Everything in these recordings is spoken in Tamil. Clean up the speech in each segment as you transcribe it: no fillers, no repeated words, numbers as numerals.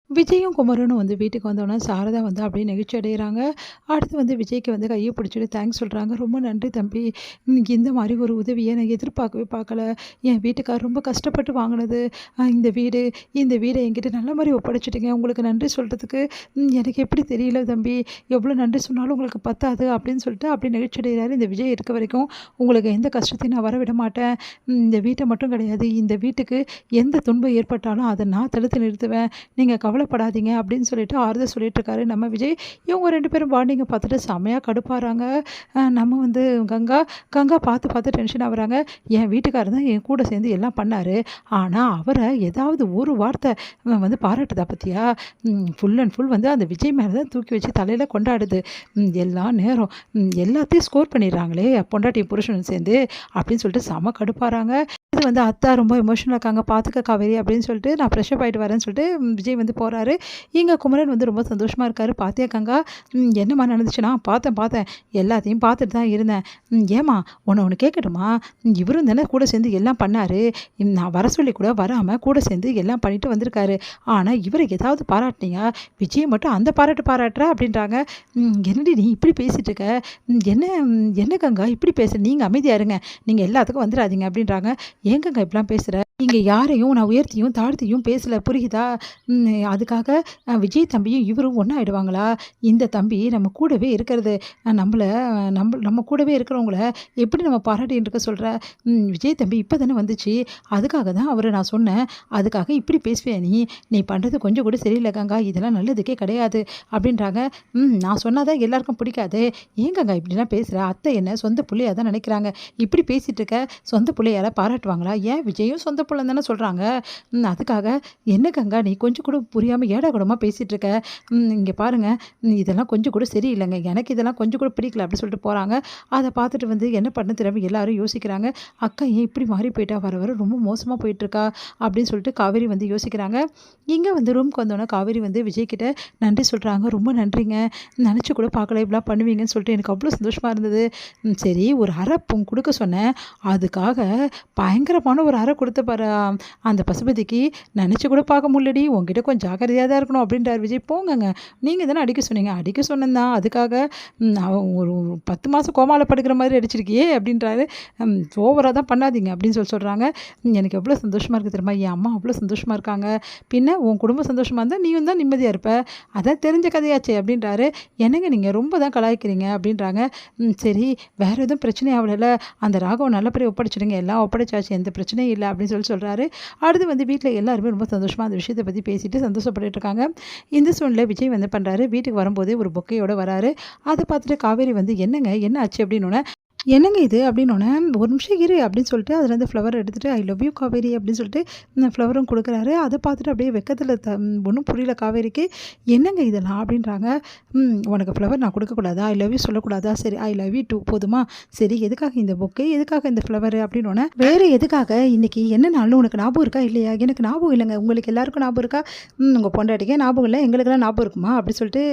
விஜயும் குமரனும் வந்து வீட்டுக்கு வந்தோனே சாரதா வந்து அப்படியே நெகிழ்ச்சி அடைகிறாங்க. அடுத்து வந்து விஜய்க்கு வந்து கையை பிடிச்சிட்டு தேங்க்ஸ் சொல்கிறாங்க. ரொம்ப நன்றி தம்பி. இந்த மாதிரி ஒரு உதவியை நான் எதிர்பார்க்கவே பார்க்கல. என் வீட்டுக்கார் ரொம்ப கஷ்டப்பட்டு வாங்கினது இந்த வீடு. இந்த வீடை என்கிட்ட நல்ல மாதிரி ஒப்படைச்சிட்டிங்க. உங்களுக்கு நன்றி சொல்கிறதுக்கு எனக்கு எப்படி தெரியல தம்பி. எவ்வளோ நன்றி சொன்னாலும் உங்களுக்கு பத்தாது அப்படின்னு சொல்லிட்டு அப்படி நெகிழ்ச்சி அடைகிறாரு. இந்த விஜய் இருக்க வரைக்கும் உங்களுக்கு எந்த கஷ்டத்தையும் நான் வரவிட மாட்டேன். இந்த வீட்டை மட்டும் கிடையாது, இந்த வீட்டுக்கு எந்த துன்பம் ஏற்பட்டாலும் அதை நான் தடுத்து நிறுத்துவேன். நீங்கள் கவலைப்படாதீங்க அப்படின்னு சொல்லிட்டு ஆறுதல் சொல்லிட்டு இருக்காரு நம்ம விஜய். இவங்க 2 பேரும் பாண்டிங்கை பார்த்துட்டு செம்மையாக கடுப்பாகிறாங்க. நம்ம வந்து கங்கா கங்கா பார்த்து டென்ஷன் ஆகுறாங்க. என் வீட்டுக்காரர் தான் என் கூட சேர்ந்து எல்லாம் பண்ணார். ஆனால் அவரை ஏதாவது ஒரு வார்த்தை வந்து பாராட்டுதா பற்றியா? ஃபுல் அண்ட் ஃபுல் வந்து அந்த விஜய் மேலே தான் தூக்கி வச்சு தலையில் கொண்டாடுது. எல்லா நேரம் எல்லாத்தையும் ஸ்கோர் பண்ணிடுறாங்களே பொண்டாட்டி புருஷனும் சேர்ந்து அப்படின்னு சொல்லிட்டு செம கடுப்பாகிறாங்க. இது வந்து அத்தா ரொம்ப எமோஷனலாக இருக்காங்க. பார்த்துக்க காவேரி அப்படின்னு சொல்லிட்டு நான் ஃப்ரெஷ்அப் ஆகிட்டு வரேன்னு சொல்லிட்டு விஜய் வந்து போகிறாரு. இங்கே குமரன் வந்து ரொம்ப சந்தோஷமாக இருக்கார். பார்த்தியா கங்கா, என்னம்மா நடந்துச்சுன்னா? பார்த்தேன் எல்லாத்தையும் பார்த்துட்டு தான் இருந்தேன். ஏம்மா ஒன்று கேட்கட்டுமா? இவரும் தானே கூட சேர்ந்து எல்லாம் பண்ணார். நான் வர சொல்லி கூட வராமல் கூட சேர்ந்து எல்லாம் பண்ணிட்டு வந்திருக்காரு. ஆனால் இவரை ஏதாவது பாராட்டினியா? விஜய் மட்டும் அந்த பாராட்டுறா அப்படின்றாங்க. என்னடி நீ இப்படி பேசிகிட்டு இருக்க? என்ன என்ன கங்கா இப்படி பேசுகிற? நீங்கள் அமைதியாக இருங்க, நீங்கள் எல்லாத்துக்கும் வந்துடாதீங்க அப்படின்றாங்க. ஏங்கங்க இப்படிலாம் பேசுகிற? இங்கே யாரையும் நான் உயர்த்தியும் தாழ்த்தியும் பேசலை, புரியுதா? அதுக்காக விஜய் தம்பியும் இவரும் ஒன்றா ஆகிடுவாங்களா? இந்த தம்பி நம்ம கூடவே இருக்கிறது, நம்ம கூடவே இருக்கிறவங்கள எப்படி நம்ம பாராட்டின்னு இருக்க சொல்கிற? விஜய் தம்பி இப்போ தானே வந்துச்சு, அதுக்காக தான் அவரை நான் சொன்னேன். அதுக்காக இப்படி பேசுவேன் நீ பண்ணுறது கொஞ்சம் கூட சரியில்லை கங்கா, இதெல்லாம் நல்லதுக்கே கிடையாது அப்படின்றாங்க. நான் சொன்னாதான் எல்லாருக்கும் பிடிக்காது. ஏங்கங்க இப்படிலாம் பேசுகிற? அத்தை என்ன சொந்த பிள்ளையாக தான் நினைக்கிறாங்க. இப்படி பேசிகிட்டு இருக்க? சொந்த பிள்ளையால பாராட்டுவாங்களா? ஏன் விஜயும் சொந்த பிள்ளைன்னு தானே சொல்கிறாங்க. அதுக்காக என்ன கங்கா நீ கொஞ்சம் கூட புரியாமல் ஏடா கூடமாக பேசிகிட்டு இருக்க? இங்கே பாருங்கள், இதெல்லாம் கொஞ்சம் கூட சரியில்லைங்க, எனக்கு இதெல்லாம் கொஞ்சம் கூட பிடிக்கல அப்படி சொல்லிட்டு போகிறாங்க. அதை பார்த்துட்டு வந்து என்ன பண்ண தெரியாமல் எல்லாரும் யோசிக்கிறாங்க. அக்கா ஏன் இப்படி மாறி போயிட்டா, வர ரொம்ப மோசமாக போயிட்டுருக்கா அப்படின்னு சொல்லிட்டு காவேரி வந்து யோசிக்கிறாங்க. இங்கே வந்து ரூம்க்கு வந்தோன்னே காவேரி வந்து விஜய்கிட்ட நன்றி சொல்கிறாங்க. ரொம்ப நன்றிங்க, நினச்சி கூட பார்க்கல இப்படிலாம் பண்ணுவீங்கன்னு சொல்லிட்டு எனக்கு அவ்வளோ சந்தோஷமாக இருந்தது. சரி ஒரு அரை கொடுக்க சொன்னேன், அதுக்காக பயங்கரமான ஒரு அறை கொடுத்த பாரு அந்த பசுபதிக்கு, நினச்சி கூட பார்க்க முடியலடி. உங்ககிட்ட கொஞ்சம் ஜாக்கிரதையாக தான் இருக்கணும் அப்படின்றார் விஜய். போங்கங்க, நீங்கள் தானே அடிக்க சொன்னீங்க. அடிக்க சொன்னேன் தான், அதுக்காக அவன் ஒரு 10 மாதம் கோமாவில் படுக்கிற மாதிரி அடிச்சிருக்கியே அப்படின்றாரு. ஓவராக தான் பண்ணாதீங்க அப்படின்னு சொல்கிறாங்க. எனக்கு எவ்வளோ சந்தோஷமாக இருக்குது தெரியுமா, என் அம்மா அவ்வளோ சந்தோஷமாக இருக்காங்க. பின்ன உன் குடும்பம் சந்தோஷமாக இருந்தால் நீயும் தான் நிம்மதியாக இருப்ப, அதான் தெரிஞ்ச கதையாச்சே அப்படின்றாரு. என்னங்க நீங்கள் ரொம்ப தான் கலாய்க்கிறீங்க அப்படின்றாங்க. சரி வேறு எதுவும் பிரச்சனை ஆகலைல்ல, அந்த ராகவன் நல்லபடியாக ஒப்படைச்சிடுங்க, எல்லாம் ஒப்படைச்சாச்சு, எந்த பிரச்சனையும் இல்லை அப்படின்னு சொல்கிறாரு. அடுத்து வந்து வீட்டில் எல்லாருமே ரொம்ப சந்தோஷமாக அந்த விஷயத்தை பற்றி பேசிட்டு சந்தோஷப்பட்டு இருக்காங்க. இந்த சூழ்நிலை விஜய் வந்து பண்ணுறாரு. வீட்டுக்கு வரும்போதே ஒரு பொக்கையோடு வராரு. அதை பார்த்துட்டு காவேரி வந்து என்னங்க என்ன ஆச்சு அப்படின்னோடனே, என்னங்க இது அப்படின்னோடனே, ஒரு நிமிஷம் இரு அப்படின்னு சொல்லிட்டு அதுலேருந்து ஃப்ளவர் எடுத்துகிட்டு ஐ லவ் யூ காவேரி அப்படின்னு சொல்லிட்டு ஃப்ளவரும் கொடுக்குறாரு. அதை பார்த்துட்டு அப்படியே வெக்கத்தில் ஒன்றும் புரியல காவேரிக்கு. என்னங்க இதெல்லாம் அப்படின்றாங்க. உனக்கு ஃப்ளவர் நான் கொடுக்கக்கூடாதா? ஐ லவ் யூ சொல்லக்கூடாதா? சரி ஐ லவ் யூ டூ போதுமா? சரி எதுக்காக இந்த பொக்கே, எதுக்காக இந்த ஃப்ளவர் அப்படின்னோடனே, வேறு எதுக்காக, இன்றைக்கி என்ன நாள்னு உனக்கு ஞாபகம் இருக்கா இல்லையா? எனக்கு ஞாபகம் இல்லைங்க, உங்களுக்கு எல்லாருக்கும் ஞாபகம் இருக்கா? உங்கள் பொண்டாட்டிக்கே ஞாபகம் இல்லை, எங்களுக்கெல்லாம் ஞாபகம் இருக்குமா அப்படி சொல்லிட்டு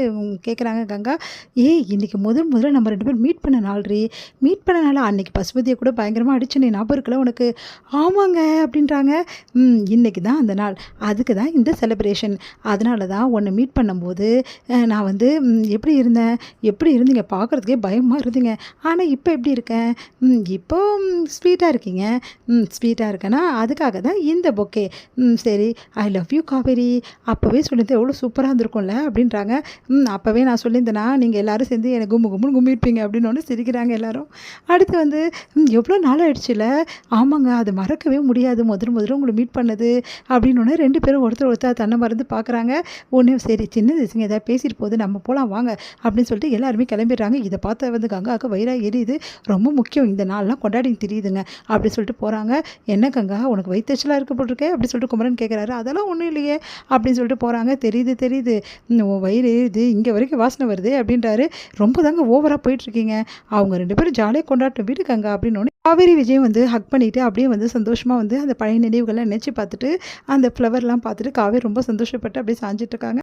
கேட்குறாங்க கங்கா. இன்றைக்கி முதல்ல நம்ம 2 பேரும் மீட் பண்ண நாள்ரி, மீட் பண்ணனால அன்றைக்கி பசுபதியை கூட பயங்கரமாக அடிச்சு நீ ஞாபகம் இருக்கல உனக்கு? ஆமாங்க அப்படின்றாங்க. இன்றைக்கி தான் அந்த நாள், அதுக்கு தான் இந்த செலிப்ரேஷன். அதனால தான் உன்னை மீட் பண்ணும்போது நான் வந்து எப்படி இருந்தீங்க, பார்க்குறதுக்கே பயமாக இருந்தீங்க, ஆனால் இப்போ எப்படி இருக்கேன்? இப்போ ஸ்வீட்டாக இருக்கீங்க. ஸ்வீட்டாக இருக்கேன்னா அதுக்காக தான் இந்த பொக்கே. சரி ஐ லவ் யூ காவேரி, அப்போவே சொல்லியிருந்தேன் எவ்வளோ சூப்பராக இருந்திருக்கும்ல அப்படின்றாங்க. அப்போவே நான் சொல்லியிருந்தேன்னா நீங்கள் எல்லோரும் சேர்ந்து எனக்கு கும்முன்னு கும்பிருப்பீங்க அப்படின்னு ஒன்று சிரிக்கிறாங்க எல்லோரும். அடுத்து வந்து எவ்வளோ நாள் ஆயிடுச்சுல? ஆமாங்க, அது மறக்கவே முடியாது, முதல்ல உங்களை மீட் பண்ணது அப்படின்னு 2 பேரும் ஒருத்தர் தன்னை மறந்து பார்க்குறாங்க. ஒன்று சரி சின்ன விஷயங்க ஏதாவது பேசிட்டு போகுது, நம்ம போகலாம் வாங்க அப்படின்னு சொல்லிட்டு எல்லாருமே கிளம்பிடுறாங்க. இதை பார்த்த வந்து கங்காவுக்கு வயிறாக எரியுது. ரொம்ப முக்கியம், இந்த நாள்லாம் கொண்டாடி தெரியுதுங்க அப்படின்னு சொல்லிட்டு போகிறாங்க. என்ன கங்கா உனக்கு வயிற்றுச்சலாக இருக்க போட்டிருக்கே அப்படின்னு சொல்லிட்டு குமரன் கேட்குறாரு. அதெல்லாம் ஒன்றும் இல்லையே அப்படின்னு சொல்லிட்டு போகிறாங்க. தெரியுது வயிறு எரியுது, இங்கே வரைக்கும் வாசனை வருது அப்படின்றாரு. ரொம்ப தாங்க ஓவராக போயிட்டுருக்கீங்க. அவங்க 2 பேரும் ஜாலியாக கொண்டாட்டம் வீட்டுக்காங்க அப்படின்னு காவேரி விஜயம் வந்து ஹக் பண்ணிவிட்டு அப்படியே வந்து சந்தோஷமாக வந்து அந்த பழைய நினைவுகளை நினச்சி பார்த்துட்டு அந்த ஃப்ளவர்லாம் பார்த்துட்டு காவேரி ரொம்ப சந்தோஷப்பட்டு அப்படியே சாஞ்சிட்ருக்காங்க.